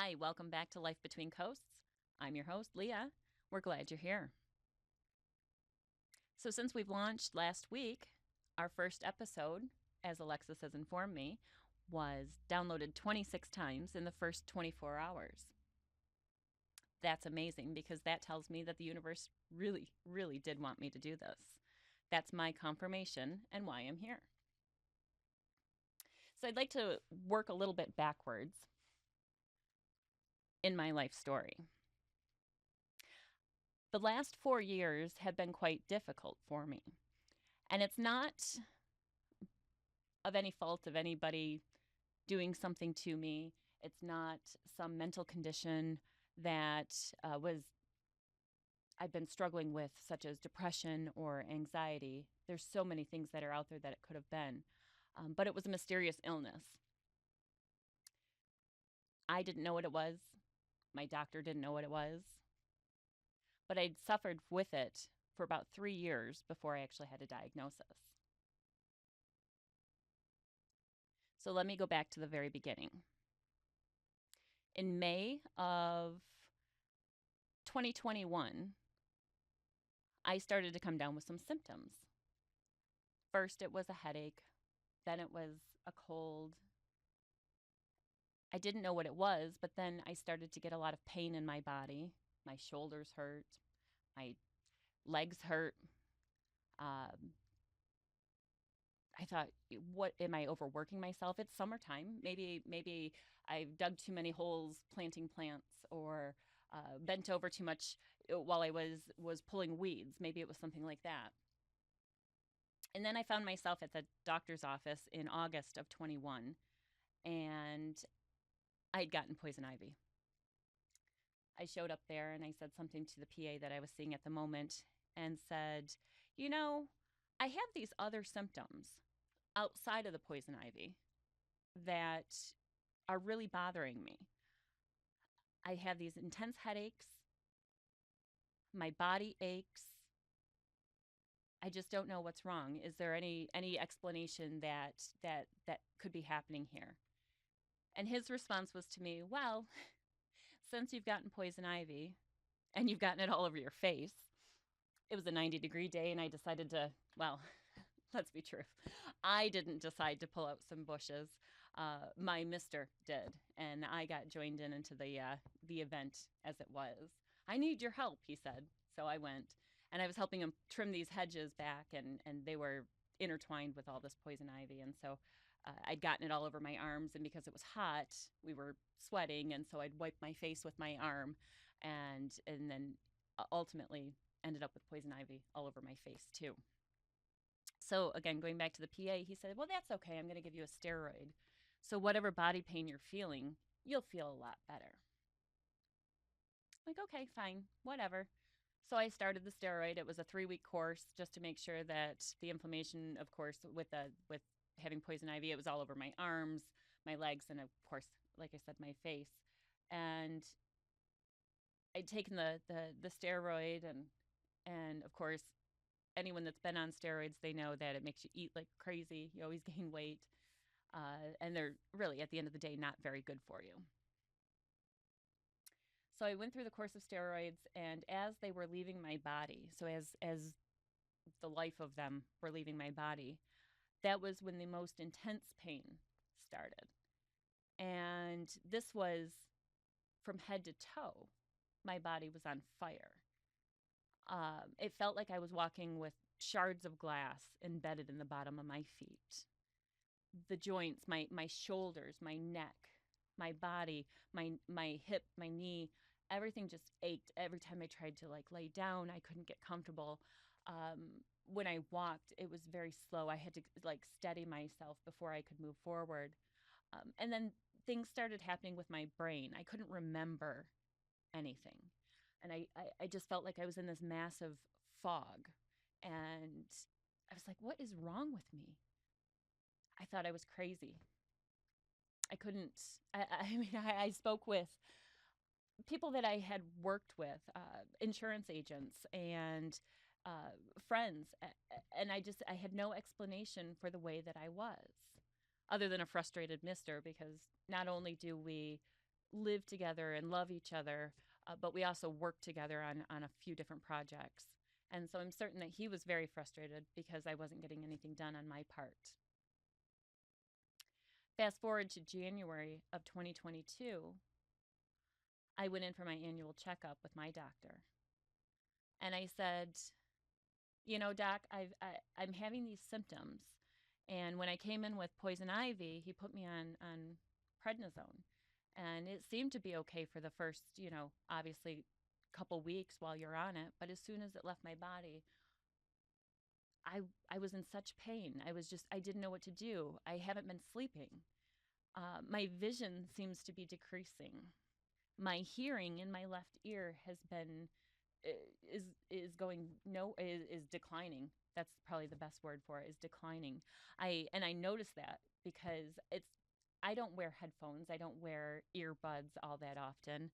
Hi, welcome back to Life Between Coasts. I'm your host, Leah. We're glad you're here. So, since we've launched last week, our first episode, as Alexis has informed me, was downloaded 26 times in the first 24 hours. That's amazing because that tells me that the universe really, really did want me to do this. That's my confirmation and why I'm here. So, I'd like to work a little bit backwards in my life story. The last 4 years have been quite difficult for me. And it's not of any fault of anybody doing something to me. It's not some mental condition that I've been struggling with, such as depression or anxiety. There's so many things that are out there that it could have been. But it was a mysterious illness. I didn't know what it was. My doctor didn't know what it was. But I'd suffered with it for about 3 years before I actually had a diagnosis. So let me go back to the very beginning. In May of 2021, I started to come down with some symptoms. First, it was a headache, then, it was a cold. I didn't know what it was, but then I started to get a lot of pain in my body. My shoulders hurt, my legs hurt. Um, I thought, what am I overworking myself? It's summertime. Maybe I've dug too many holes planting plants, or bent over too much while I was pulling weeds. Maybe it was something like that. And then I found myself at the doctor's office in August of 21, and I'd gotten poison ivy. I showed up there and I said something to the PA that I was seeing at the moment and said, you know, I have these other symptoms outside of the poison ivy that are really bothering me. I have these intense headaches. My body aches. I just don't know what's wrong. Is there any explanation that could be happening here? And his response was to me, well, since you've gotten poison ivy and you've gotten it all over your face, it was a 90-degree day and I decided to, well, let's be true. I didn't decide to pull out some bushes. My mister did, and I got joined into the event as it was. I need your help, he said. So I went, and I was helping him trim these hedges back, and they were intertwined with all this poison ivy. And so I'd gotten it all over my arms, and because it was hot, we were sweating, and so I'd wipe my face with my arm, and then ultimately ended up with poison ivy all over my face too. So again, going back to the PA, he said, well, that's okay. I'm going to give you a steroid. So whatever body pain you're feeling, you'll feel a lot better. I'm like, okay, fine, whatever. So I started the steroid. It was a 3-week course just to make sure that the inflammation, of course, with having poison ivy, it was all over my arms, my legs, and of course, like I said, my face. And I'd taken the steroid, and of course, anyone that's been on steroids, they know that it makes you eat like crazy. You always gain weight. And they're really, at the end of the day, not very good for you. So I went through the course of steroids, and as they were leaving my body, so as the life of them were leaving my body, that was when the most intense pain started. And this was from head to toe. My body was on fire. It felt like I was walking with shards of glass embedded in the bottom of my feet. The joints, my shoulders, my neck, my body, my hip, my knee, everything just ached every time I tried to like lay down. I couldn't get comfortable. When I walked, it was very slow. I had to like steady myself before I could move forward. And then things started happening with my brain. I couldn't remember anything. And I just felt like I was in this massive fog. And I was like, what is wrong with me? I thought I was crazy. I couldn't, I mean, I spoke with people that I had worked with, insurance agents and friends. And I had no explanation for the way that I was, other than a frustrated mister, because not only do we live together and love each other, but we also work together on a few different projects. And so I'm certain that he was very frustrated because I wasn't getting anything done on my part. Fast forward to January of 2022, I went in for my annual checkup with my doctor. And I said, you know, doc, I'm having these symptoms. And when I came in with poison ivy, he put me on prednisone. And it seemed to be okay for the first, obviously couple weeks while you're on it. But as soon as it left my body, I was in such pain. I didn't know what to do. I haven't been sleeping. My vision seems to be decreasing. My hearing in my left ear has been is going no is declining. That's probably the best word for it, is declining. I notice that because I don't wear headphones. I don't wear earbuds all that often.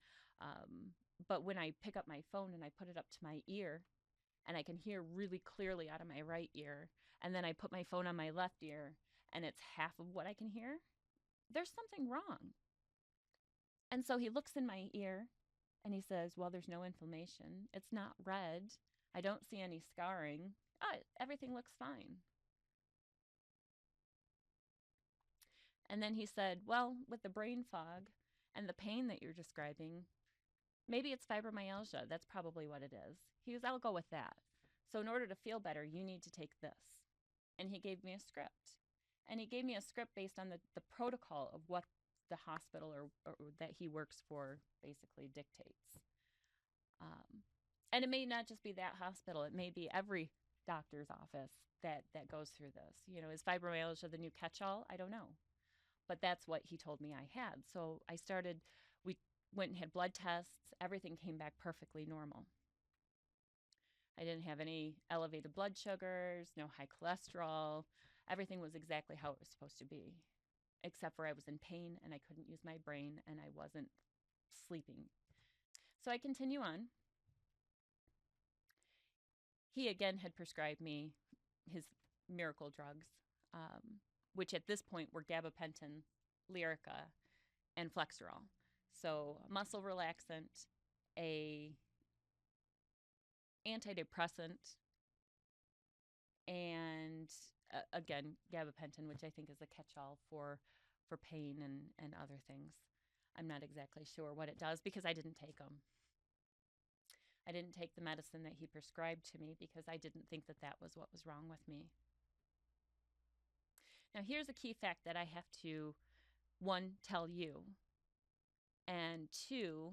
But when I pick up my phone and I put it up to my ear and I can hear really clearly out of my right ear, and then I put my phone on my left ear and it's half of what I can hear, there's something wrong. And so he looks in my ear and he says, well, there's no inflammation. It's not red. I don't see any scarring. Everything looks fine. And then he said, well, with the brain fog and the pain that you're describing, maybe it's fibromyalgia. That's probably what it is. He goes, I'll go with that. So in order to feel better, you need to take this. And he gave me a script. And he gave me a script based on the protocol of what the hospital or that he works for basically dictates. And it may not just be that hospital. It may be every doctor's office that goes through this. Is fibromyalgia the new catch-all? I don't know. But that's what he told me I had. So we went and had blood tests. Everything came back perfectly normal. I didn't have any elevated blood sugars, no high cholesterol. Everything was exactly how it was supposed to be, except for I was in pain and I couldn't use my brain and I wasn't sleeping. So I continue on. He again had prescribed me his miracle drugs, which at this point were gabapentin, Lyrica, and Flexerol. So a muscle relaxant, a antidepressant, and again gabapentin, which I think is a catch-all for pain and other things. I'm not exactly sure what it does because I didn't take them. I didn't take the medicine that he prescribed to me because I didn't think that was what was wrong with me. Now here's a key fact that I have to, one, tell you, and two,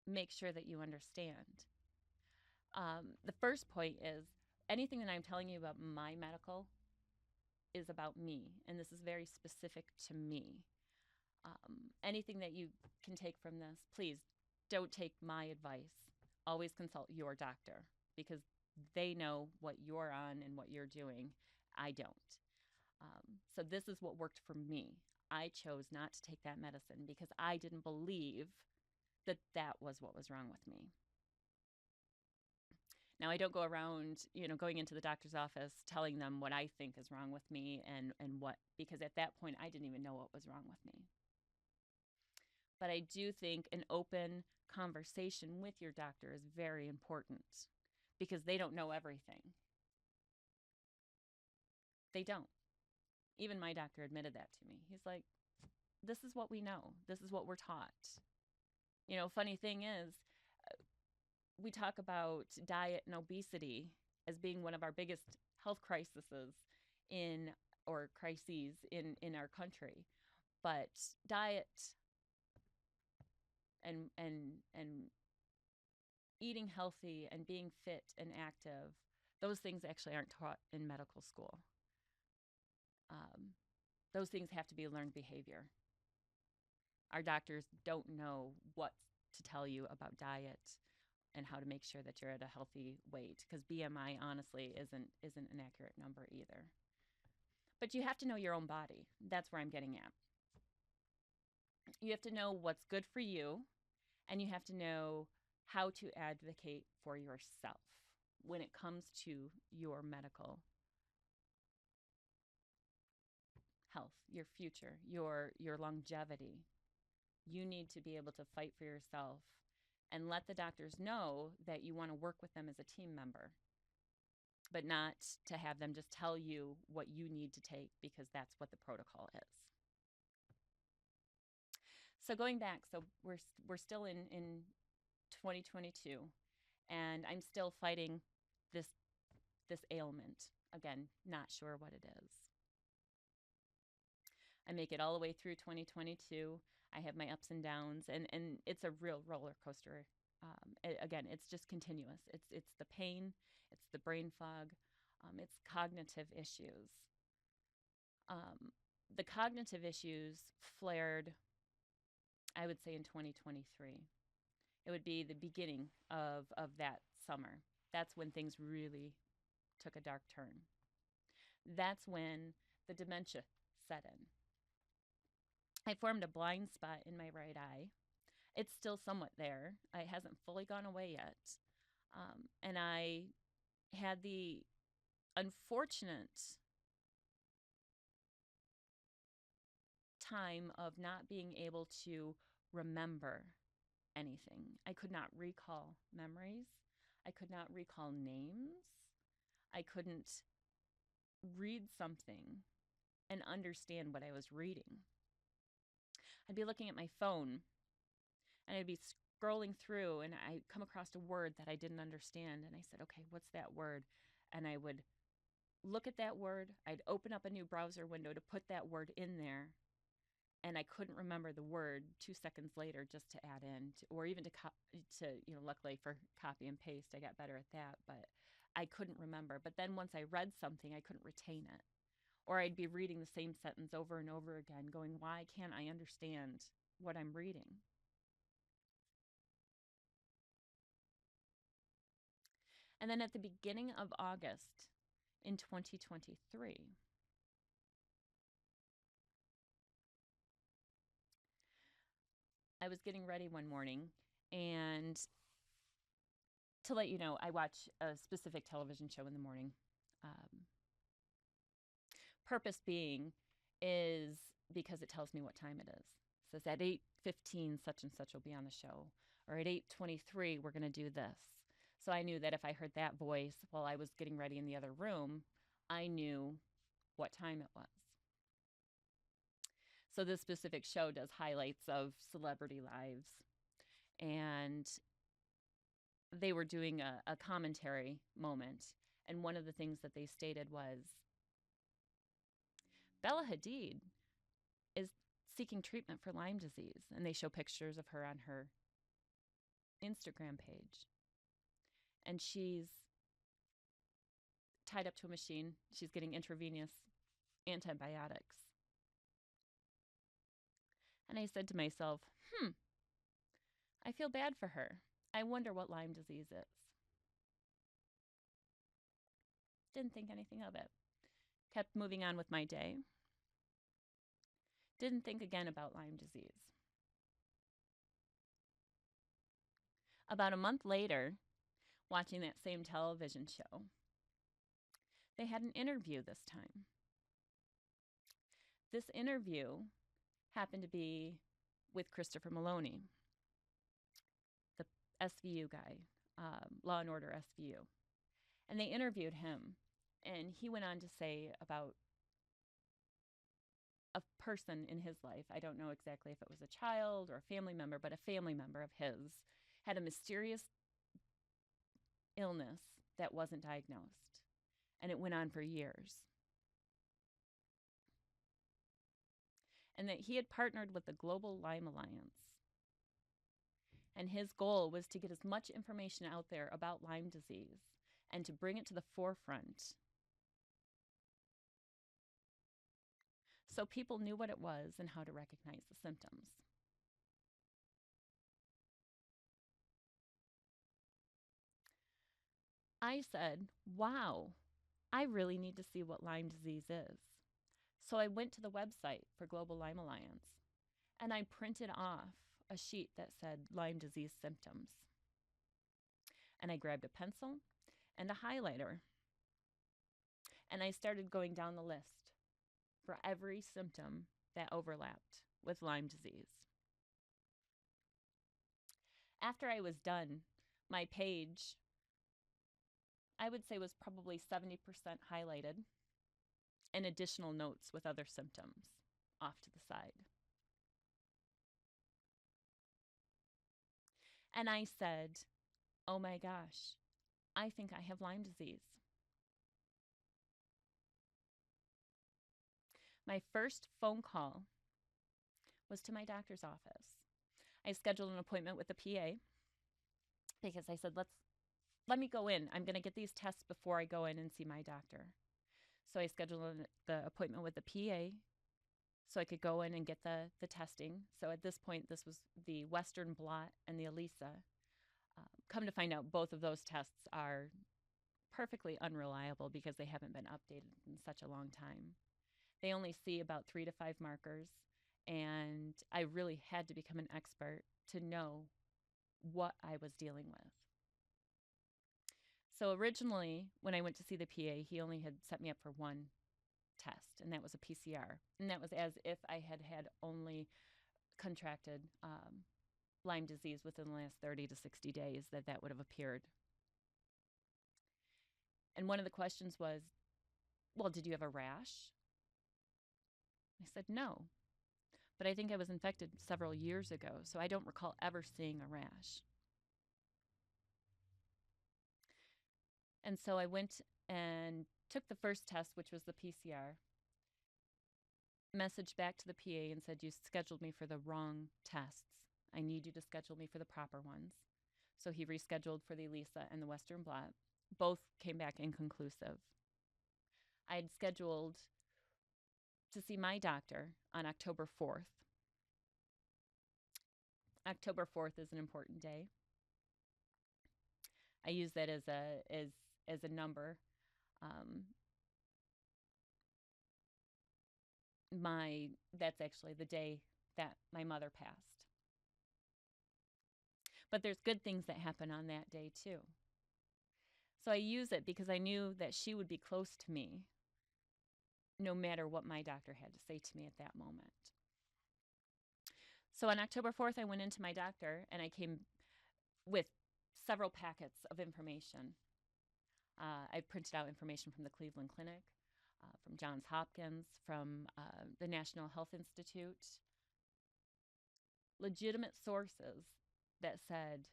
make sure that you understand. The first point is anything that I'm telling you about my medical is about me, and this is very specific to me. Anything that you can take from this, please don't take my advice. Always consult your doctor because they know what you're on and what you're doing. I don't. So this is what worked for me. I chose not to take that medicine because I didn't believe that was what was wrong with me. Now, I don't go around, going into the doctor's office telling them what I think is wrong with me and what, because at that point, I didn't even know what was wrong with me. But I do think an open conversation with your doctor is very important because they don't know everything. They don't. Even my doctor admitted that to me. He's like, this is what we know. This is what we're taught. Funny thing is, we talk about diet and obesity as being one of our biggest health crises in our country. But diet and eating healthy and being fit and active, those things actually aren't taught in medical school. Those things have to be learned behavior. Our doctors don't know what to tell you about diet and how to make sure that you're at a healthy weight, because BMI honestly isn't an accurate number either. But you have to know your own body. That's where I'm getting at. You have to know what's good for you, and you have to know how to advocate for yourself when it comes to your medical health, your future, your longevity. You need to be able to fight for yourself and let the doctors know that you want to work with them as a team member, but not to have them just tell you what you need to take because that's what the protocol is. So going back, so we're still in 2022, and I'm still fighting this ailment. Again, not sure what it is. I make it all the way through 2022. I have my ups and downs, and it's a real roller coaster. Again, it's just continuous. It's the pain, it's the brain fog, it's cognitive issues. The cognitive issues flared, I would say, in 2023. It would be the beginning of that summer. That's when things really took a dark turn. That's when the dementia set in. I formed a blind spot in my right eye. It's still somewhat there. It hasn't fully gone away yet. And I had the unfortunate time of not being able to remember anything. I could not recall memories. I could not recall names. I couldn't read something and understand what I was reading. I'd be looking at my phone and I'd be scrolling through and I'd come across a word that I didn't understand. And I said, okay, what's that word? And I would look at that word. I'd open up a new browser window to put that word in there. And I couldn't remember the word 2 seconds later just to add in, or even to luckily for copy and paste, I got better at that, but I couldn't remember. But then once I read something, I couldn't retain it. Or I'd be reading the same sentence over and over again, going, why can't I understand what I'm reading? And then at the beginning of August in 2023, I was getting ready one morning, and to let you know, I watch a specific television show in the morning. Purpose being is because it tells me what time it is. It says at 8:15 such and such will be on the show, or at 8:23 we're going to do this. So I knew that if I heard that voice while I was getting ready in the other room, I knew what time it was. So this specific show does highlights of celebrity lives, and they were doing a commentary moment, and one of the things that they stated was Bella Hadid is seeking treatment for Lyme disease, and they show pictures of her on her Instagram page. And she's tied up to a machine. She's getting intravenous antibiotics. And I said to myself, I feel bad for her. I wonder what Lyme disease is. Didn't think anything of it. Kept moving on with my day. Didn't think again about Lyme disease. About a month later, watching that same television show, they had an interview this time. This interview happened to be with Christopher Maloney, the SVU guy, Law and Order SVU. And they interviewed him, and he went on to say about a person in his life. I don't know exactly if it was a child or a family member, but a family member of his had a mysterious illness that wasn't diagnosed, and it went on for years. And that he had partnered with the Global Lyme Alliance. And his goal was to get as much information out there about Lyme disease and to bring it to the forefront so people knew what it was and how to recognize the symptoms. I said, wow, I really need to see what Lyme disease is. So I went to the website for Global Lyme Alliance and I printed off a sheet that said Lyme disease symptoms. And I grabbed a pencil and a highlighter and I started going down the list. for every symptom that overlapped with Lyme disease. After I was done, my page, I would say, was probably 70% highlighted and additional notes with other symptoms off to the side. And I said, oh my gosh, I think I have Lyme disease. My first phone call was to my doctor's office. I scheduled an appointment with the PA because I said, let me go in. I'm going to get these tests before I go in and see my doctor. So I scheduled the appointment with the PA so I could go in and get the testing. So at this point, this was the Western blot and the ELISA. Come to find out, both of those tests are perfectly unreliable because they haven't been updated in such a long time. They only see about 3 to 5 markers, and I really had to become an expert to know what I was dealing with. So originally, when I went to see the PA, he only had set me up for one test, and that was a PCR. And that was as if I had only contracted Lyme disease within the last 30 to 60 days that would have appeared. And one of the questions was, well, did you have a rash? I said, no. But I think I was infected several years ago, so I don't recall ever seeing a rash. And so I went and took the first test, which was the PCR, messaged back to the PA and said, you scheduled me for the wrong tests. I need you to schedule me for the proper ones. So he rescheduled for the ELISA and the Western blot. Both came back inconclusive. I had scheduled to see my doctor on October 4th. October 4th is an important day. I use that as a number. That's actually the day that my mother passed. But there's good things that happen on that day too. So I use it because I knew that she would be close to me no matter what my doctor had to say to me at that moment. So on October 4th, I went into my doctor and I came with several packets of information. I printed out information from the Cleveland Clinic, from Johns Hopkins, from the National Health Institute, legitimate sources that said,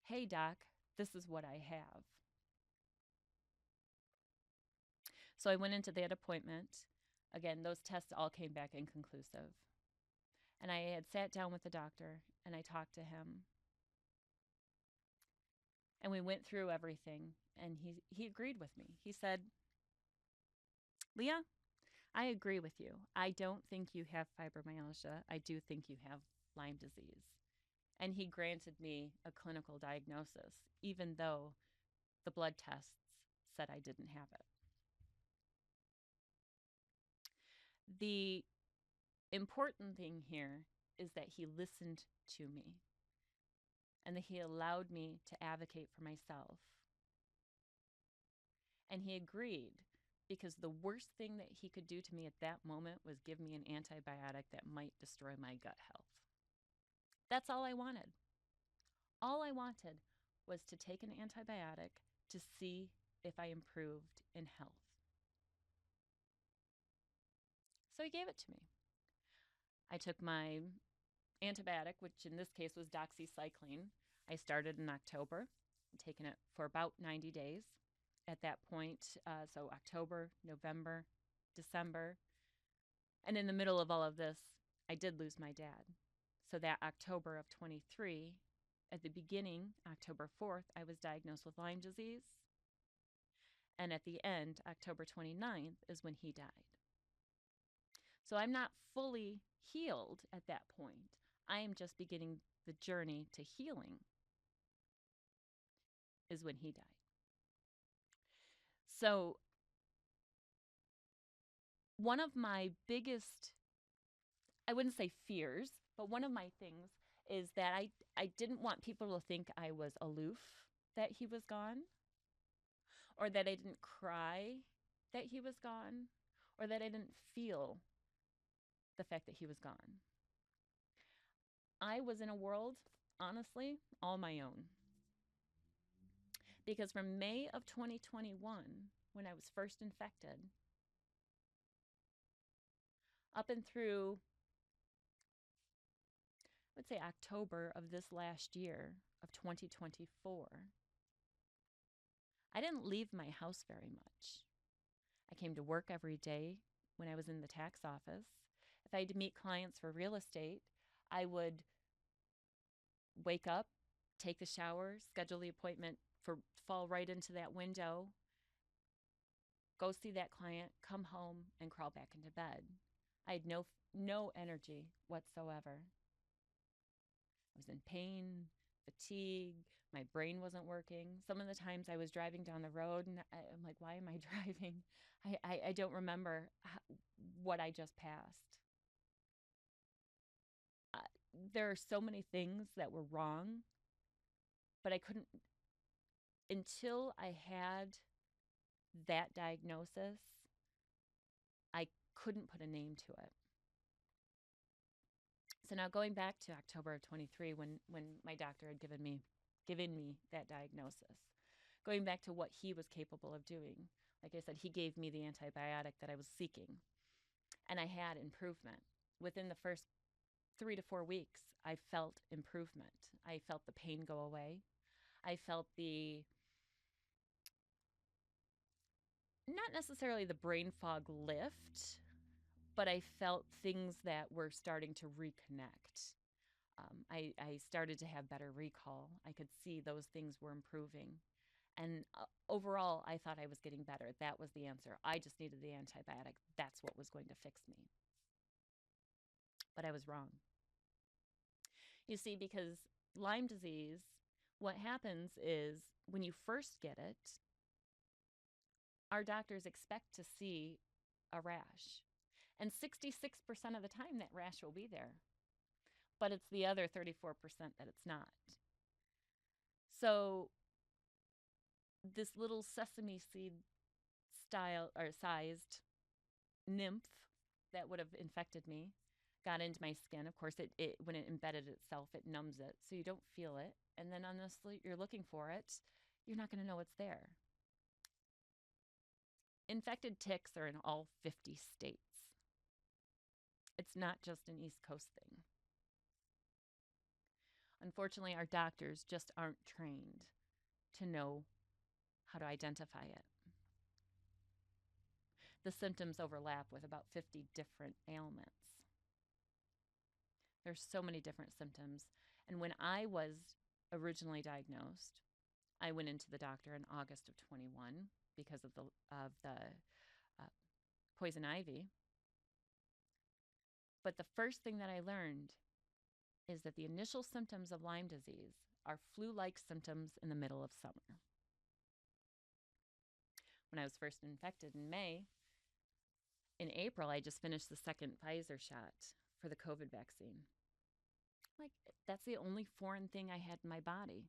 hey, doc, this is what I have. So I went into that appointment. Again, those tests all came back inconclusive. And I had sat down with the doctor and I talked to him. And we went through everything and he agreed with me. He said, Leah, I agree with you. I don't think you have fibromyalgia. I do think you have Lyme disease. And he granted me a clinical diagnosis, even though the blood tests said I didn't have it. The important thing here is that he listened to me and that he allowed me to advocate for myself. And he agreed because the worst thing that he could do to me at that moment was give me an antibiotic that might destroy my gut health. That's all I wanted. All I wanted was to take an antibiotic to see if I improved in health. So he gave it to me. I took my antibiotic, which in this case was doxycycline. I started in October, taken it for about 90 days. At that point, so October, November, December, and in the middle of all of this, I did lose my dad. So that October of 23, at the beginning, October 4th, I was diagnosed with Lyme disease. And at the end, October 29th, is when he died. So I'm not fully healed at that point. I am just beginning the journey to healing, is when he died. So one of my biggest, I wouldn't say fears, but one of my things is that I didn't want people to think I was aloof that he was gone, or that I didn't cry that he was gone, or that I didn't feel the fact that he was gone. I was in a world, honestly, all my own. Because from May of 2021, when I was first infected, up and through, I would say October of this last year of 2024, I didn't leave my house very much. I came to work every day when I was in the tax office. If I had to meet clients for real estate, I would wake up, take the shower, schedule the appointment for fall right into that window, go see that client, come home, and crawl back into bed. I had no energy whatsoever. I was in pain, fatigue, my brain wasn't working. Some of the times I was driving down the road and I'm like, why am I driving? I don't remember what I just passed. There are so many things that were wrong, but I couldn't, until I had that diagnosis, I couldn't put a name to it. So now going back to October of 23, when my doctor had given me that diagnosis, going back to what he was capable of doing, like I said, he gave me the antibiotic that I was seeking, and I had improvement. Within the first 3 to 4 weeks, I felt improvement. I felt the pain go away. I felt not necessarily the brain fog lift, but I felt things that were starting to reconnect. I started to have better recall. I could see those things were improving. And overall, I thought I was getting better. That was the answer. I just needed the antibiotic. That's what was going to fix me. But I was wrong. You see, because Lyme disease, what happens is when you first get it, our doctors expect to see a rash. And 66% of the time, that rash will be there. But it's the other 34% that it's not. So this little sesame seed style or sized nymph that would have infected me got into my skin. Of course, it when it embedded itself, it numbs it, so you don't feel it. And then honestly, you're looking for it, you're not going to know it's there. Infected ticks are in all 50 states. It's not just an East Coast thing. Unfortunately, our doctors just aren't trained to know how to identify it. The symptoms overlap with about 50 different ailments. There's so many different symptoms. And when I was originally diagnosed, I went into the doctor in August of 21 because of the poison ivy. But the first thing that I learned is that the initial symptoms of Lyme disease are flu-like symptoms in the middle of summer. When I was first infected in May, in April, I just finished the second Pfizer shot for the COVID vaccine. Like, that's the only foreign thing I had in my body.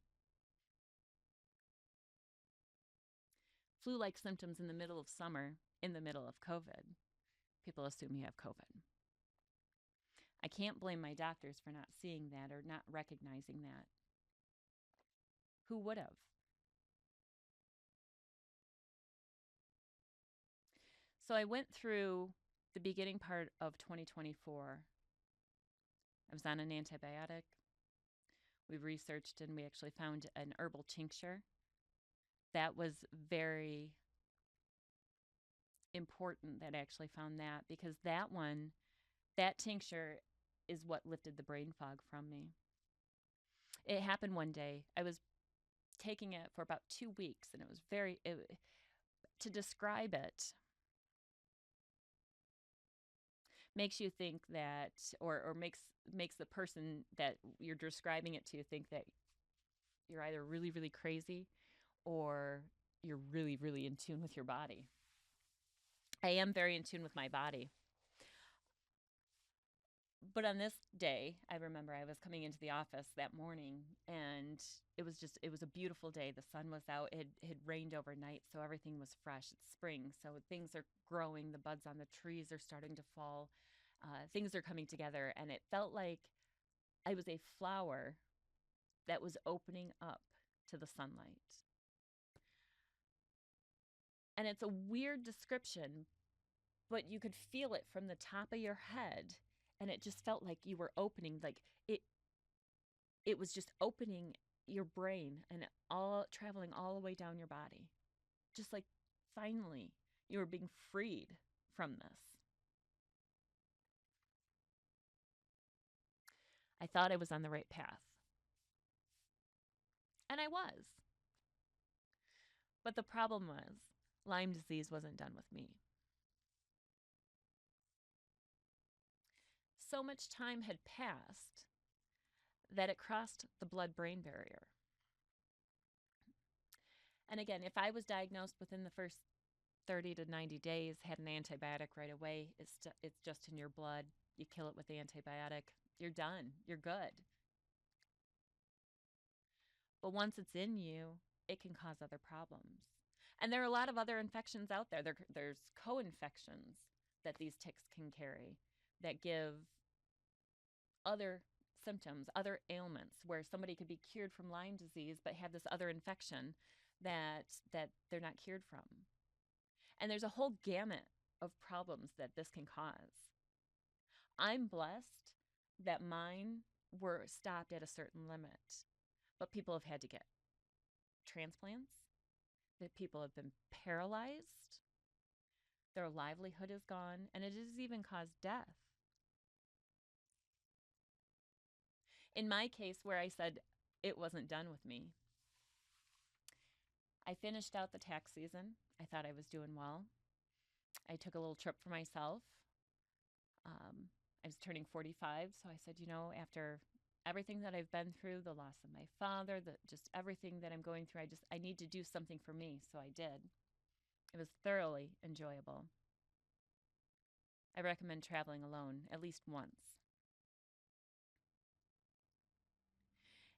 Flu-like symptoms in the middle of summer, in the middle of COVID. People assume you have COVID. I can't blame my doctors for not seeing that or not recognizing that. Who would have? So I went through the beginning part of 2024. I was on an antibiotic. We researched and we actually found an herbal tincture. That was very important that I actually found that, because that tincture is what lifted the brain fog from me. It happened one day. I was taking it for about 2 weeks, and it was to describe it makes you think that, or makes the person that you're describing it to think that you're either really, really crazy or you're really, really in tune with your body. I am very in tune with my body. But on this day, I remember I was coming into the office that morning, and it was a beautiful day. The sun was out. It had rained overnight, so everything was fresh. It's spring, so things are growing. The buds on the trees are starting to fall. Things are coming together, and it felt like I was a flower that was opening up to the sunlight. And it's a weird description, but you could feel it from the top of your head, and it just felt like you were opening, like it was just opening your brain and all traveling all the way down your body. Just like finally you were being freed from this. I thought I was on the right path. And I was. But the problem was Lyme disease wasn't done with me. So much time had passed that it crossed the blood brain barrier. And again, if I was diagnosed within the first 30 to 90 days, had an antibiotic right away, it's just in your blood. You kill it with the antibiotic. You're done. You're good. But once it's in you, it can cause other problems. And there are a lot of other infections out there. There's co-infections that these ticks can carry that give other symptoms, other ailments, where somebody could be cured from Lyme disease but have this other infection that they're not cured from. And there's a whole gamut of problems that this can cause. I'm blessed that mine were stopped at a certain limit, but people have had to get transplants, that people have been paralyzed, their livelihood is gone, and it has even caused death. In my case, where I said it wasn't done with me, I finished out the tax season. I thought I was doing well. I took a little trip for myself. I was turning 45, so I said, after everything that I've been through, the loss of my father, just everything that I'm going through, I need to do something for me. So I did. It was thoroughly enjoyable. I recommend traveling alone at least once.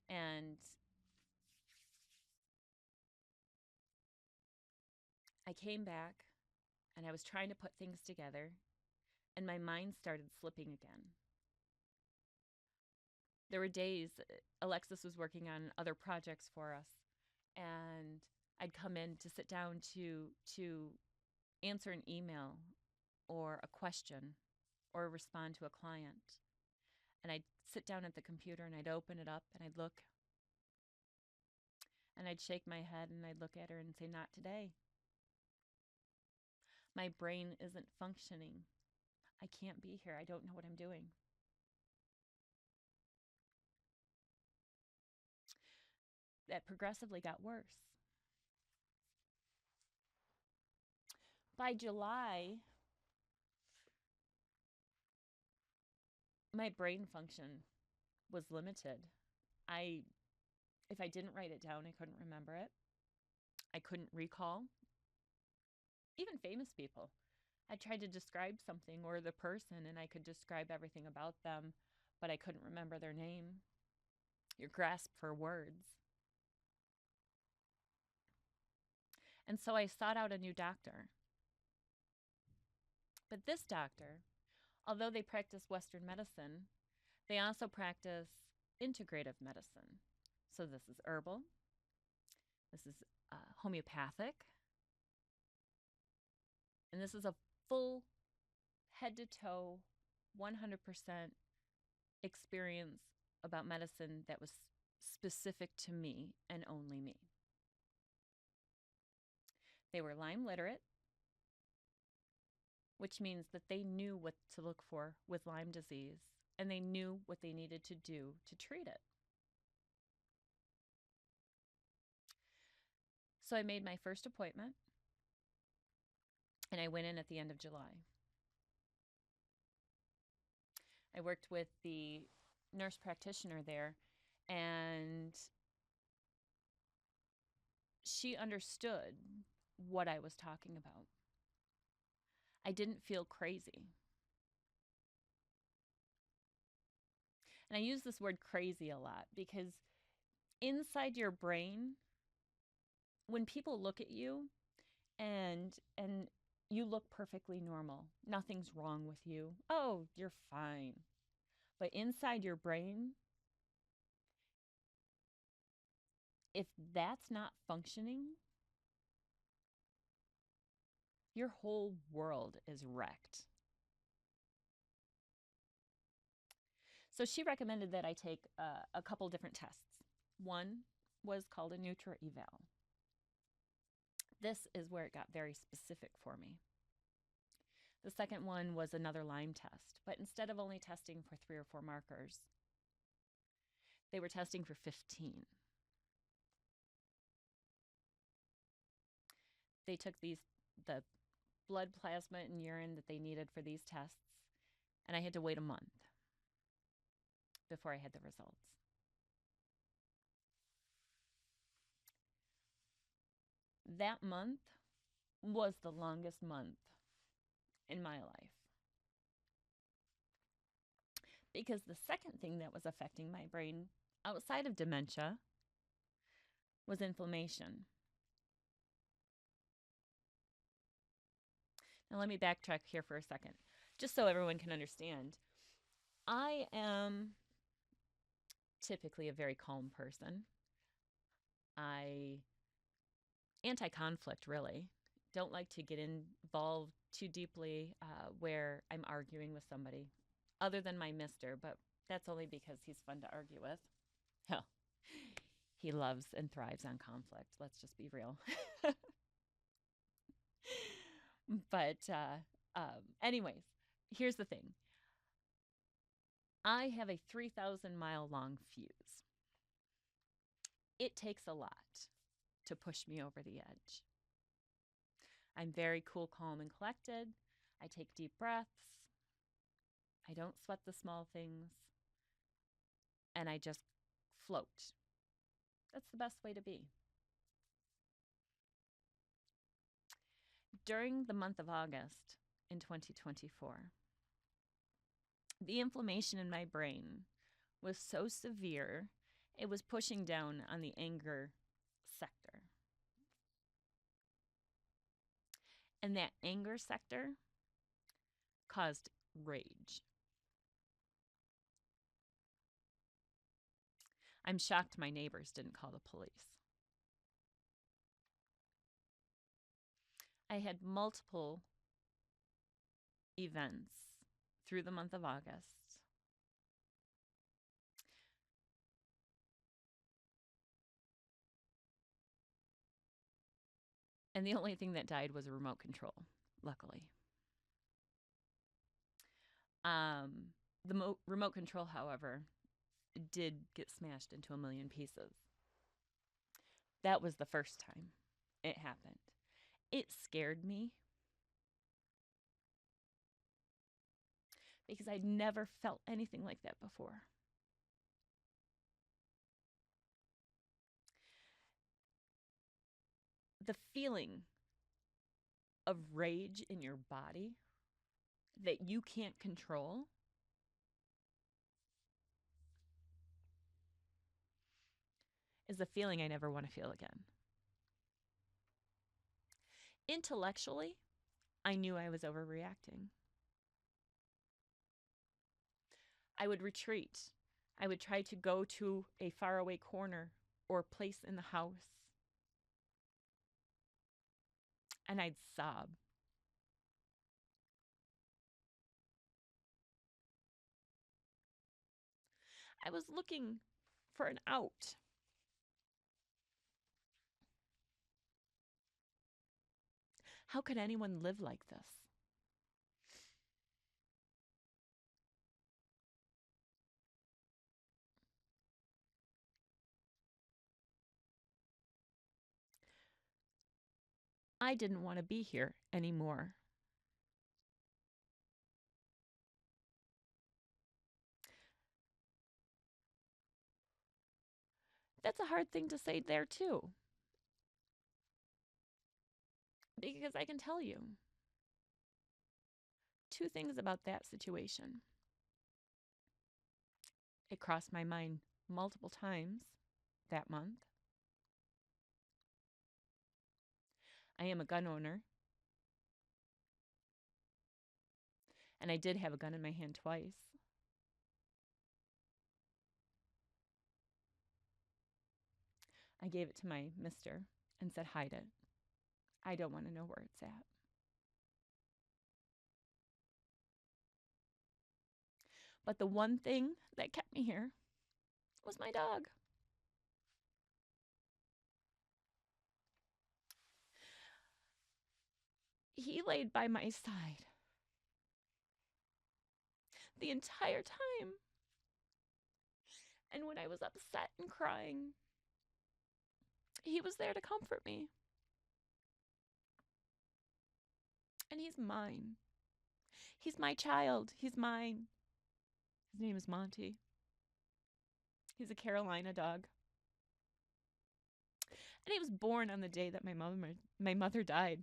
And I came back and I was trying to put things together, and my mind started slipping again. There were days Alexis was working on other projects for us, and I'd come in to sit down to answer an email or a question or respond to a client. And I'd sit down at the computer and I'd open it up and I'd look and I'd shake my head and I'd look at her and say, "Not today. My brain isn't functioning. I can't be here. I don't know what I'm doing." That progressively got worse. By July, my brain function was limited. I If I didn't write it down, I couldn't remember it. I couldn't recall even famous people. I tried to describe something or the person, and I could describe everything about them, but I couldn't remember their name. Your grasp for words. And so I sought out a new doctor. But this doctor, although they practice Western medicine, they also practice integrative medicine. So this is herbal, this is homeopathic, and this is a full head to toe, 100% experience about medicine that was specific to me and only me. They were Lyme literate, which means that they knew what to look for with Lyme disease and they knew what they needed to do to treat it. So I made my first appointment and I went in at the end of July. I worked with the nurse practitioner there, and she understood what I was talking about. I didn't feel crazy. And I use this word crazy a lot because inside your brain, when people look at you and you look perfectly normal, nothing's wrong with you. Oh, you're fine. But inside your brain, if that's not functioning, your whole world is wrecked. So she recommended that I take a couple different tests. One was called a Nutra Eval. This is where it got very specific for me. The second one was another Lyme test, but instead of only testing for 3 or 4 markers, they were testing for 15. They took the blood plasma and urine that they needed for these tests, and I had to wait a month before I had the results. That month was the longest month in my life. Because the second thing that was affecting my brain outside of dementia was inflammation. Now, let me backtrack here for a second, just so everyone can understand. I am typically a very calm person. Anti-conflict, really. Don't like to get involved too deeply where I'm arguing with somebody, other than my mister, but that's only because he's fun to argue with. Hell, he loves and thrives on conflict. Let's just be real. But anyways, here's the thing. I have a 3,000-mile long fuse. It takes a lot to push me over the edge. I'm very cool, calm, and collected. I take deep breaths. I don't sweat the small things. And I just float. That's the best way to be. During the month of August in 2024, the inflammation in my brain was so severe, it was pushing down on the anger sector. And that anger sector caused rage. I'm shocked my neighbors didn't call the police. I had multiple events through the month of August. And the only thing that died was a remote control, luckily. The remote control, however, did get smashed into a million pieces. That was the first time it happened. It scared me because I'd never felt anything like that before. The feeling of rage in your body that you can't control is a feeling I never want to feel again. Intellectually, I knew I was overreacting. I would retreat. I would try to go to a faraway corner or place in the house, and I'd sob. I was looking for an out. How could anyone live like this? I didn't want to be here anymore. That's a hard thing to say there, too. Because I can tell you 2 things about that situation. It crossed my mind multiple times that month. I am a gun owner, and I did have a gun in my hand twice. I gave it to my mister and said, hide it. I don't want to know where it's at. But the one thing that kept me here was my dog. He laid by my side the entire time. And when I was upset and crying, he was there to comfort me. And he's mine. He's my child. He's mine. His name is Monty. He's a Carolina dog. And he was born on the day that my mother died.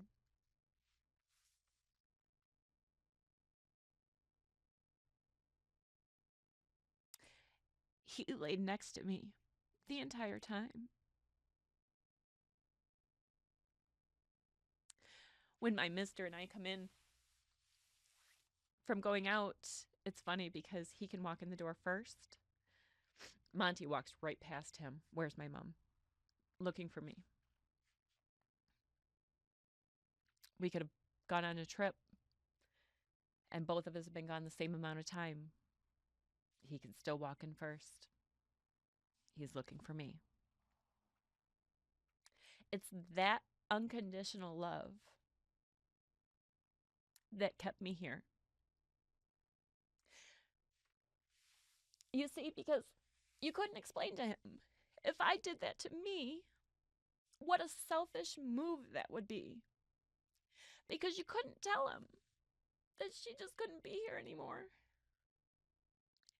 He laid next to me the entire time. When my mister and I come in from going out, it's funny because he can walk in the door first. Monty walks right past him. Where's my mom? Looking for me. We could have gone on a trip, and both of us have been gone the same amount of time. He can still walk in first. He's looking for me. It's that unconditional love that kept me here. You see, because you couldn't explain to him, if I did that to me, what a selfish move that would be. Because you couldn't tell him that she just couldn't be here anymore.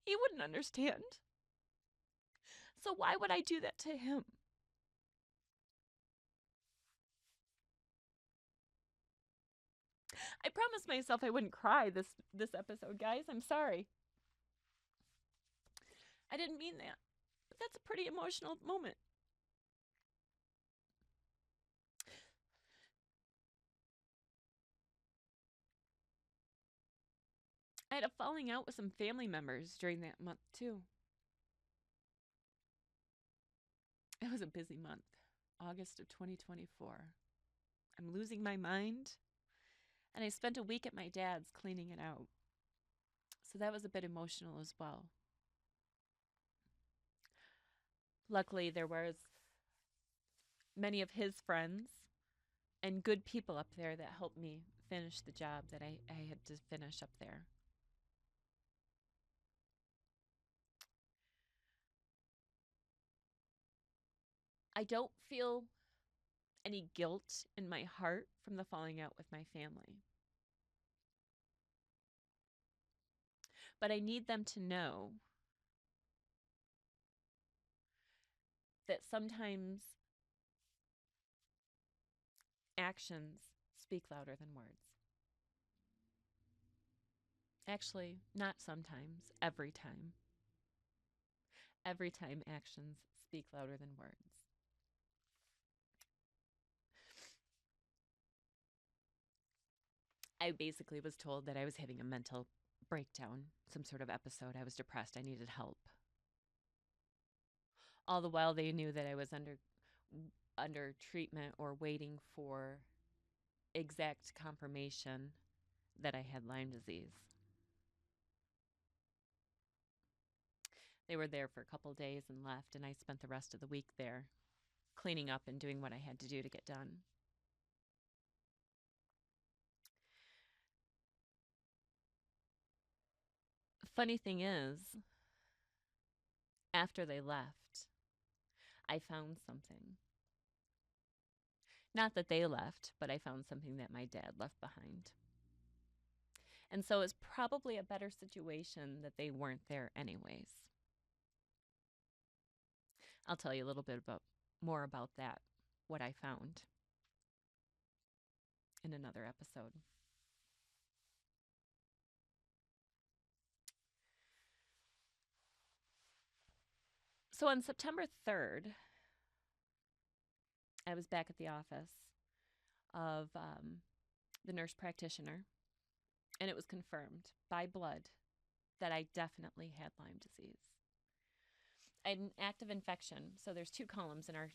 He wouldn't understand. So why would I do that to him? I promised myself I wouldn't cry this episode, guys. I'm sorry. I didn't mean that. But that's a pretty emotional moment. I had a falling out with some family members during that month, too. It was a busy month, August of 2024. I'm losing my mind, and I spent a week at my dad's cleaning it out. So that was a bit emotional as well. Luckily, there was many of his friends and good people up there that helped me finish the job that I had to finish up there. I don't feel any guilt in my heart from the falling out with my family. But I need them to know that sometimes actions speak louder than words. Actually, not sometimes, every time. Every time actions speak louder than words. I basically was told that I was having a mental breakdown, some sort of episode. I was depressed. I needed help. All the while, they knew that I was under treatment or waiting for exact confirmation that I had Lyme disease. They were there for a couple days and left, and I spent the rest of the week there cleaning up and doing what I had to do to get done. Funny thing is, after they left, I found something. Not that they left, but I found something that my dad left behind. And so it's probably a better situation that they weren't there anyways. I'll tell you a little bit more about that, what I found, in another episode. So on September 3rd, I was back at the office of the nurse practitioner, and it was confirmed by blood that I definitely had Lyme disease. I had an active infection. So there's two columns in our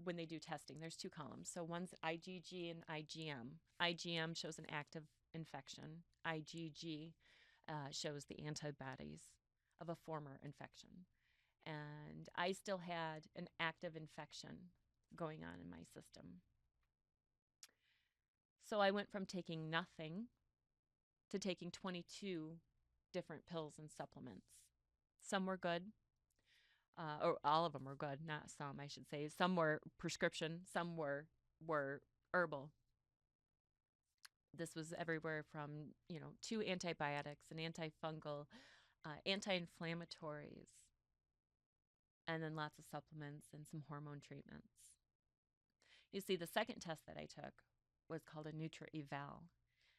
when they do testing. There's two columns. So one's IgG and IgM. IgM shows an active infection. IgG shows the antibodies of a former infection. And I still had an active infection going on in my system. So I went from taking nothing to taking 22 different pills and supplements. Some were good, or all of them were good, not some, I should say. Some were prescription, some were herbal. This was everywhere from, 2 antibiotics, an antifungal, anti-inflammatories, and then lots of supplements and some hormone treatments. You see, the second test that I took was called a Nutra-Eval.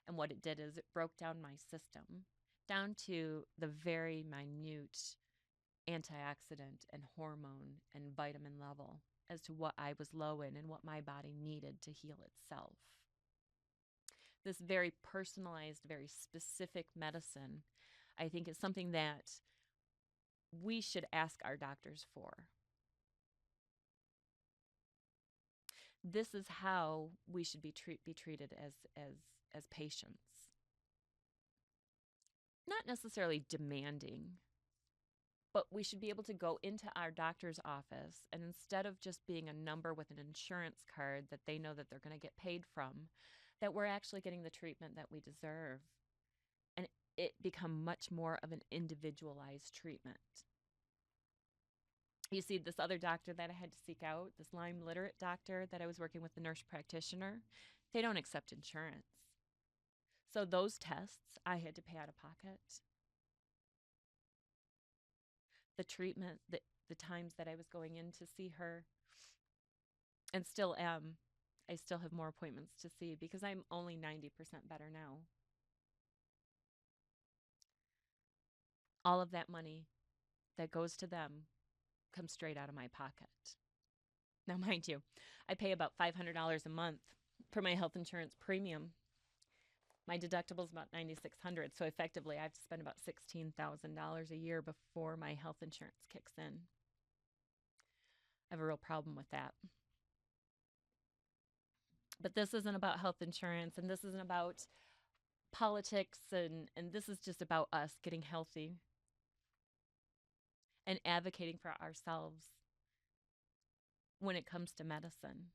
And what it did is it broke down my system down to the very minute antioxidant and hormone and vitamin level as to what I was low in and what my body needed to heal itself. This very personalized, very specific medicine, I think, is something that we should ask our doctors for. This is how we should be treated as patients. Not necessarily demanding, but we should be able to go into our doctor's office, and instead of just being a number with an insurance card that they know that they're going to get paid from, that we're actually getting the treatment that we deserve, and it become much more of an individualized treatment. You see, this other doctor that I had to seek out, this Lyme literate doctor that I was working with, the nurse practitioner, they don't accept insurance. So those tests I had to pay out of pocket. The treatment, the times that I was going in to see her, and still am. I still have more appointments to see because I'm only 90% better now. All of that money that goes to them comes straight out of my pocket. Now, mind you, I pay about $500 a month for my health insurance premium. My deductible is about $9,600, so effectively I have to spend about $16,000 a year before my health insurance kicks in. I have a real problem with that. But this isn't about health insurance, and this isn't about politics, and this is just about us getting healthy and advocating for ourselves when it comes to medicine.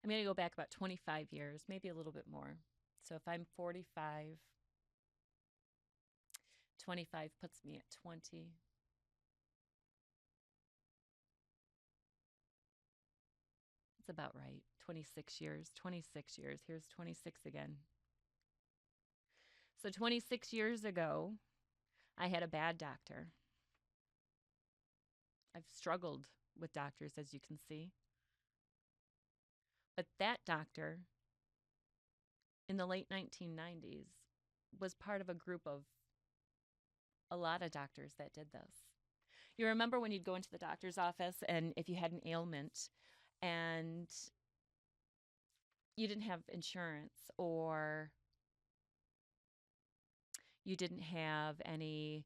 I'm going to go back about 25 years, maybe a little bit more. So if I'm 45, 25 puts me at 20. It's about right. 26 years. 26 years. Here's 26 again. So 26 years ago, I had a bad doctor. I've struggled with doctors, as you can see. But that doctor, in the late 1990s, was part of a group of a lot of doctors that did this. You remember when you'd go into the doctor's office, and if you had an ailment and you didn't have insurance, or you didn't have any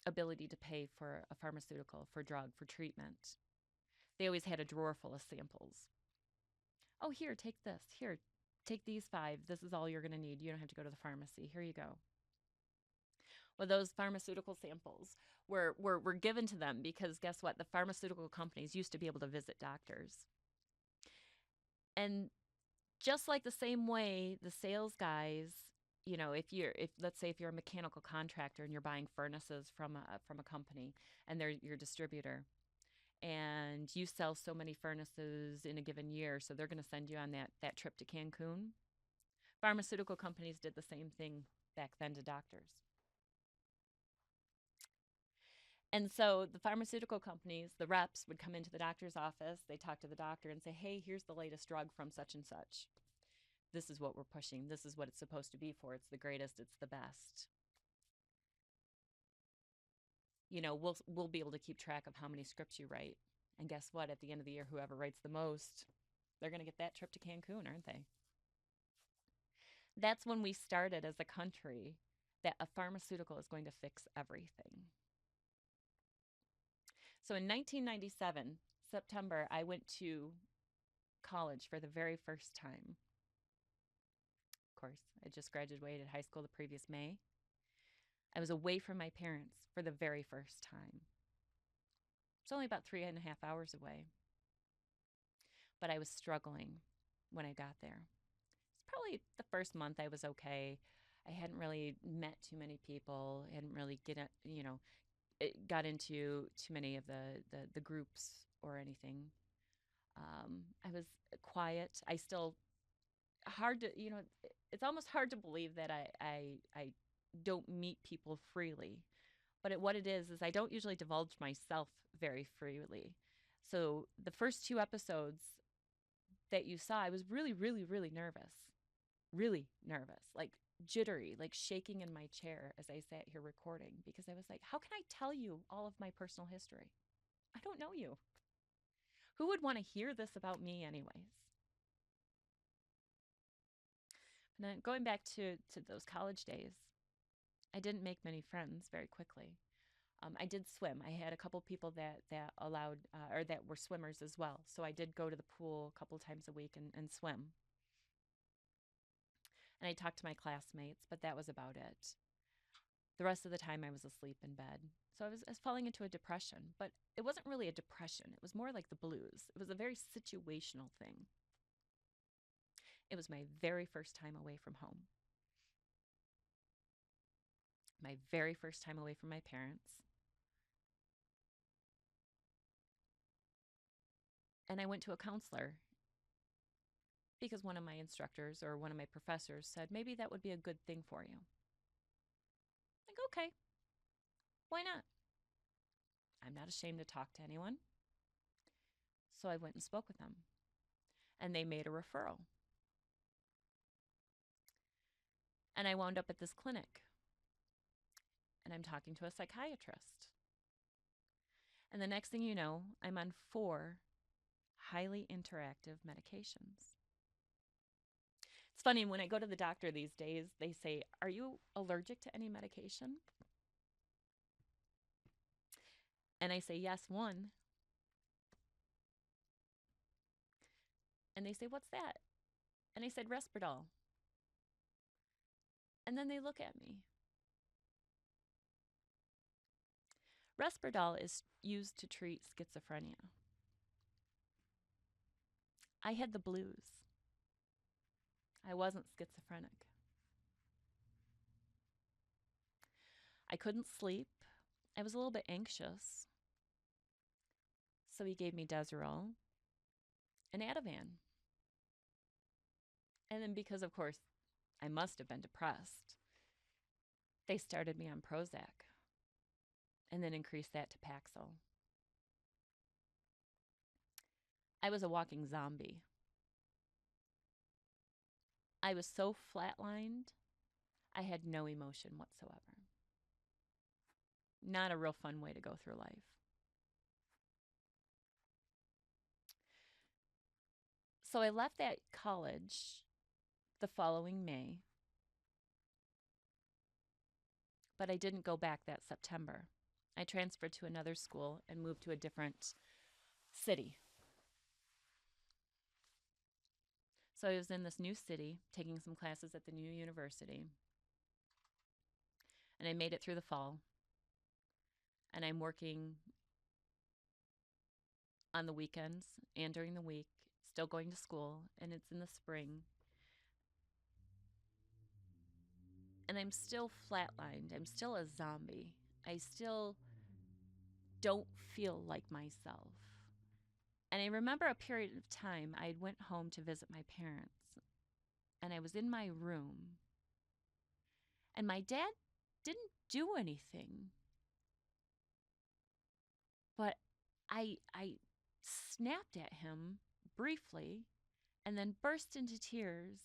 ability to pay for a pharmaceutical, for drug, for treatment, they always had a drawer full of samples. Oh, here, take this. Here, take these 5. This is all you're going to need. You don't have to go to the pharmacy. Here you go. Well, those pharmaceutical samples were given to them because guess what? The pharmaceutical companies used to be able to visit doctors. And just like the same way the sales guys, if let's say if you're a mechanical contractor and you're buying furnaces from a company and they're your distributor, and you sell so many furnaces in a given year, so they're going to send you on that trip to Cancun. Pharmaceutical companies did the same thing back then to doctors. And so the pharmaceutical companies, the reps, would come into the doctor's office. They talk to the doctor and say, hey, here's the latest drug from such and such. this is what we're pushing. This is what it's supposed to be for. It's the greatest. It's the best. We'll be able to keep track of how many scripts you write. And guess what? At the end of the year, whoever writes the most, they're going to get that trip to Cancun, aren't they? That's when we started as a country that a pharmaceutical is going to fix everything. So in 1997, September, I went to college for the very first time. Of course, I just graduated high school the previous May. I was away from my parents for the very first time. It's only about 3.5 hours away. But I was struggling when I got there. It's probably the first month I was okay. I hadn't really met too many people, hadn't really got into too many of the groups or anything. I was quiet. I still hard to it's almost hard to believe that I don't meet people freely. But what it is I don't usually divulge myself very freely. So the first 2 episodes that you saw, I was really, really, really nervous. Really nervous, like jittery, like shaking in my chair as I sat here recording, because I was like, how can I tell you all of my personal history? I don't know you. Who would want to hear this about me, anyways? And then going back to those college days, I didn't make many friends very quickly. I did swim. I had a couple people that allowed or that were swimmers as well. So I did go to the pool a couple times a week and swim. And I talked to my classmates, but that was about it. The rest of the time I was asleep in bed. So I was falling into a depression, but it wasn't really a depression. It was more like the blues. It was a very situational thing. It was my very first time away from home. My very first time away from my parents. And I went to a counselor because one of my instructors or one of my professors said, maybe that would be a good thing for you. Like, okay, why not? I'm not ashamed to talk to anyone. So I went and spoke with them, and they made a referral. And I wound up at this clinic, and I'm talking to a psychiatrist. And the next thing you know, I'm on 4 highly interactive medications. It's funny, when I go to the doctor these days, they say, are you allergic to any medication? And I say, yes, one. And they say, what's that? And I said, Risperdal. And then they look at me. Risperdal is used to treat schizophrenia. I had the blues. I wasn't schizophrenic. I couldn't sleep. I was a little bit anxious. So he gave me Deserol and Ativan. And then because, of course, I must have been depressed, they started me on Prozac and then increased that to Paxil. I was a walking zombie. I was so flatlined, I had no emotion whatsoever. Not a real fun way to go through life. So I left that college the following May, but I didn't go back that September. I transferred to another school and moved to a different city. So I was in this new city, taking some classes at the new university. And I made it through the fall. And I'm working on the weekends and during the week, still going to school, and it's in the spring. And I'm still flatlined. I'm still a zombie. I still don't feel like myself. And I remember a period of time I went home to visit my parents, and I was in my room, and my dad didn't do anything. But I snapped at him briefly and then burst into tears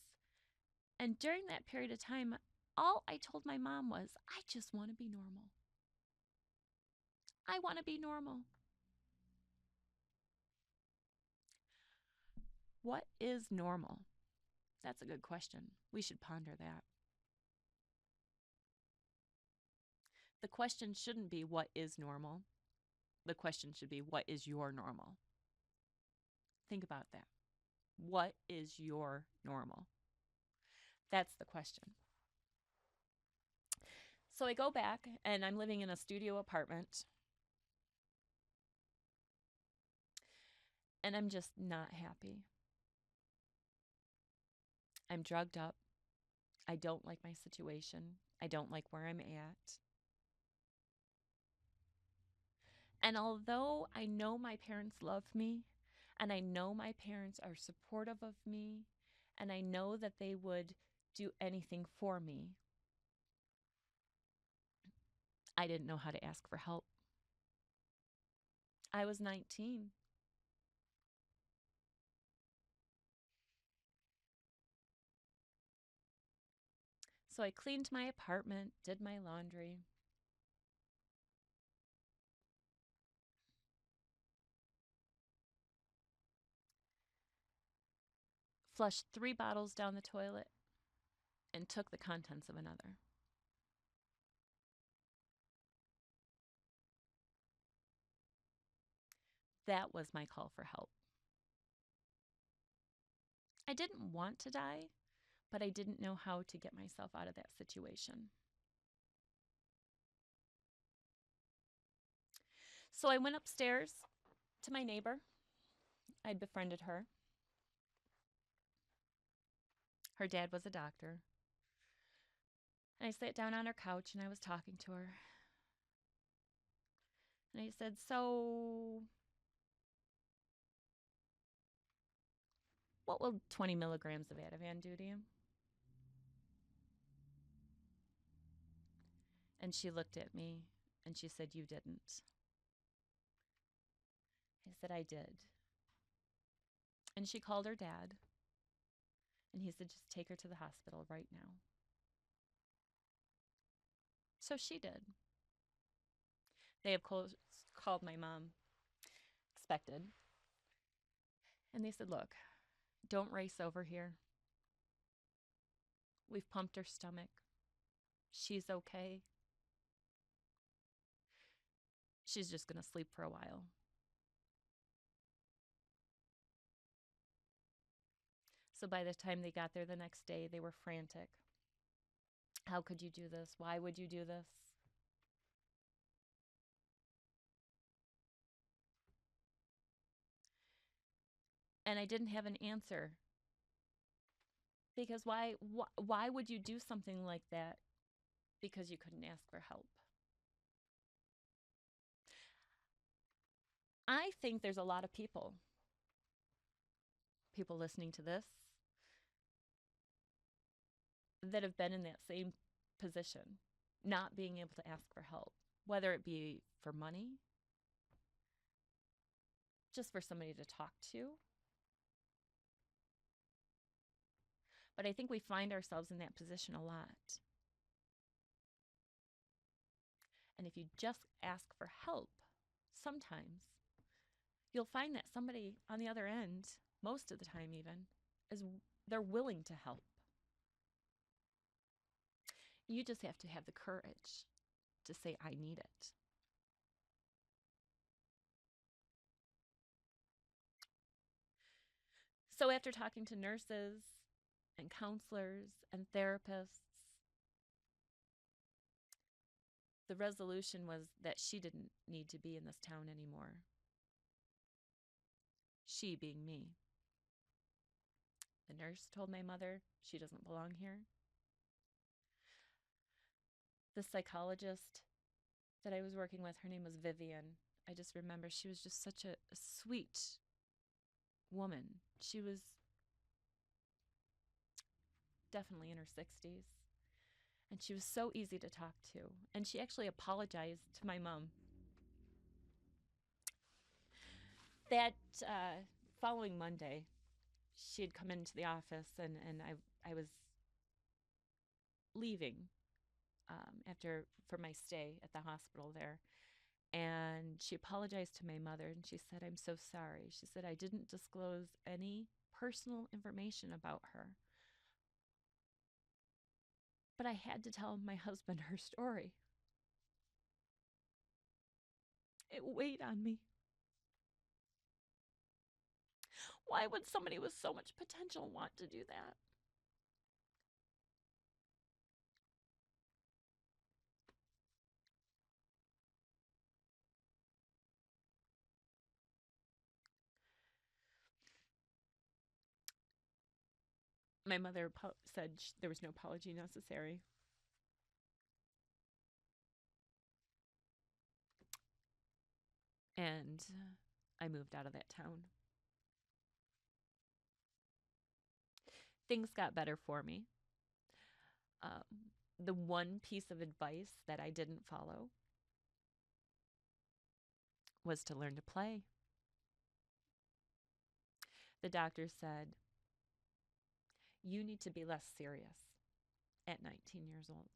And during that period of time, all I told my mom was, I just want to be normal. I want to be normal. What is normal? That's a good question. We should ponder that. The question shouldn't be what is normal. The question should be what is your normal? Think about that. What is your normal? That's the question. So I go back and I'm living in a studio apartment. And I'm just not happy. I'm drugged up. I don't like my situation. I don't like where I'm at. And although I know my parents love me, and I know my parents are supportive of me, and I know that they would do anything for me, I didn't know how to ask for help. I was 19. So I cleaned my apartment, did my laundry, flushed 3 bottles down the toilet, and took the contents of another. That was my call for help. I didn't want to die, but I didn't know how to get myself out of that situation. So I went upstairs to my neighbor. I'd befriended her. Her dad was a doctor. And I sat down on her couch and I was talking to her. And I said, so what will 20 milligrams of Ativan do to you? And she looked at me and she said, you didn't. I said, I did. And she called her dad. And he said, just take her to the hospital right now. So she did. They, of course, called my mom, expected. And they said, look, don't race over here. We've pumped her stomach. She's okay. She's just going to sleep for a while. So by the time they got there the next day, they were frantic. How could you do this? Why would you do this? And I didn't have an answer. Because why would you do something like that? Because you couldn't ask for help. I think there's a lot of people listening to this, that have been in that same position, not being able to ask for help, whether it be for money, just for somebody to talk to. But I think we find ourselves in that position a lot. And if you just ask for help, sometimes you'll find that somebody on the other end, most of the time even, they're willing to help. You just have to have the courage to say, I need it. So after talking to nurses and counselors and therapists, the resolution was that she didn't need to be in this town anymore. She being me. The nurse told my mother she doesn't belong here. The psychologist that I was working with, her name was Vivian. I just remember she was just such a sweet woman. She was definitely in her 60s. And she was so easy to talk to. And she actually apologized to my mom. That following Monday, she had come into the office and I was leaving after for my stay at the hospital there. And she apologized to my mother and she said, "I'm so sorry." She said, "I didn't disclose any personal information about her, but I had to tell my husband her story. It weighed on me. Why would somebody with so much potential want to do that?" My mother said there was no apology necessary. And I moved out of that town. Things got better for me. The one piece of advice that I didn't follow was to learn to play. The doctor said, "You need to be less serious at 19 years old.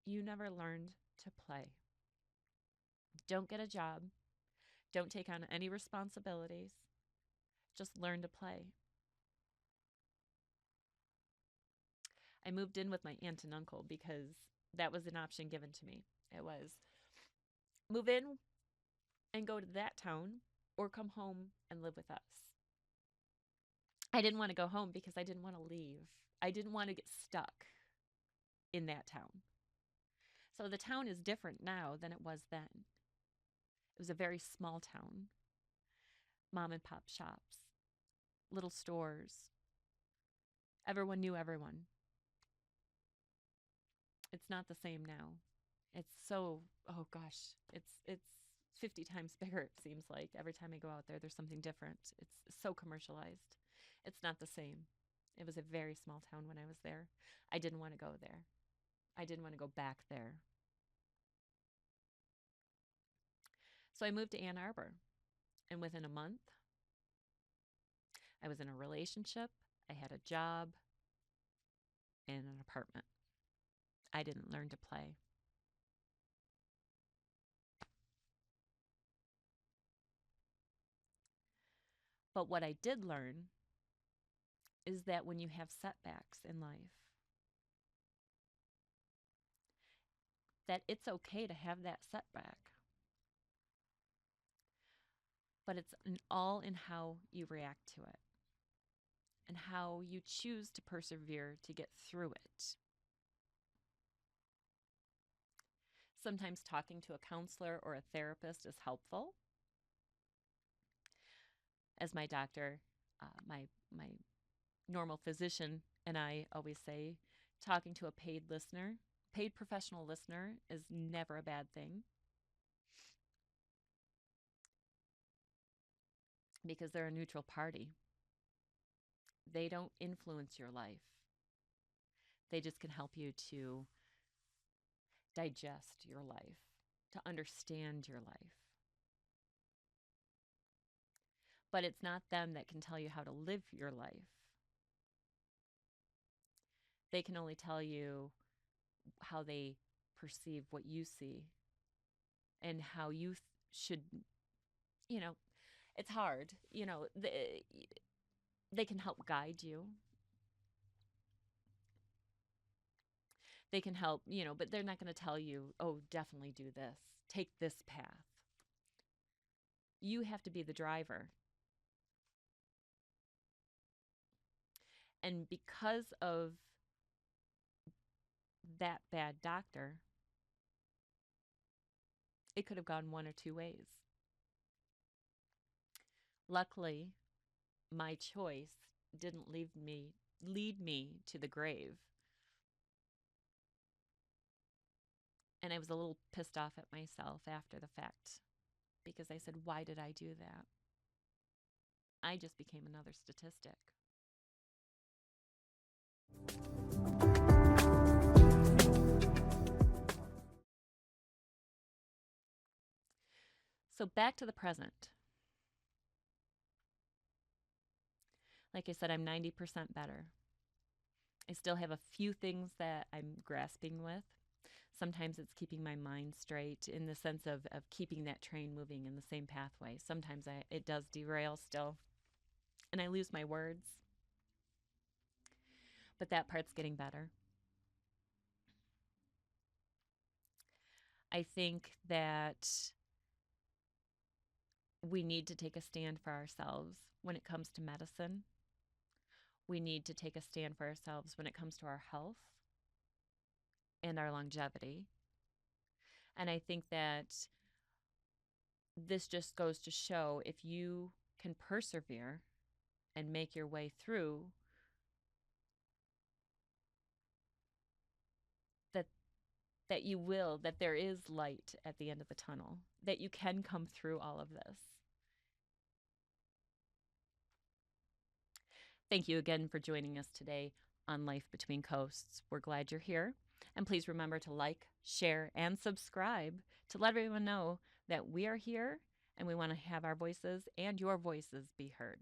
You never learned to play. Don't get a job. Don't take on any responsibilities. Just learn to play." I moved in with my aunt and uncle because that was an option given to me. It was move in and go to that town or come home and live with us. I didn't want to go home because I didn't want to leave. I didn't want to get stuck in that town. So the town is different now than it was then. It was a very small town, mom and pop shops, little stores. Everyone knew everyone. It's not the same now. It's so, oh gosh, it's 50 times bigger, it seems like. Every time I go out there, there's something different. It's so commercialized. It's not the same. It was a very small town when I was there. I didn't want to go there. I didn't want to go back there. So I moved to Ann Arbor, and within a month, I was in a relationship, I had a job, and an apartment. I didn't learn to play. But what I did learn is that when you have setbacks in life, that it's okay to have that setback. But it's all in how you react to it and how you choose to persevere to get through it. Sometimes talking to a counselor or a therapist is helpful. As my doctor, my normal physician and I always say, talking to a paid professional listener is never a bad thing because they're a neutral party. They don't influence your life. They just can help you to digest your life, to understand your life. But it's not them that can tell you how to live your life. They can only tell you how they perceive what you see and how you should, you know, it's hard. They can help guide you. They can help, but they're not going to tell you, "Oh, definitely do this. Take this path." You have to be the driver. And because of that bad doctor, it could have gone one or two ways. Luckily, my choice didn't lead me to the grave. And I was a little pissed off at myself after the fact because I said, "Why did I do that?" I just became another statistic. So back to the present. Like I said, I'm 90% better. I still have a few things that I'm grasping with. Sometimes it's keeping my mind straight in the sense of keeping that train moving in the same pathway. Sometimes it does derail still, and I lose my words, but that part's getting better. I think that we need to take a stand for ourselves when it comes to medicine. We need to take a stand for ourselves when it comes to our health and our longevity. And I think that this just goes to show if you can persevere and make your way through, that that there is light at the end of the tunnel, that you can come through all of this. Thank you again for joining us today on Life Between Coasts. We're glad you're here. And please remember to like, share, and subscribe to let everyone know that we are here and we want to have our voices and your voices be heard.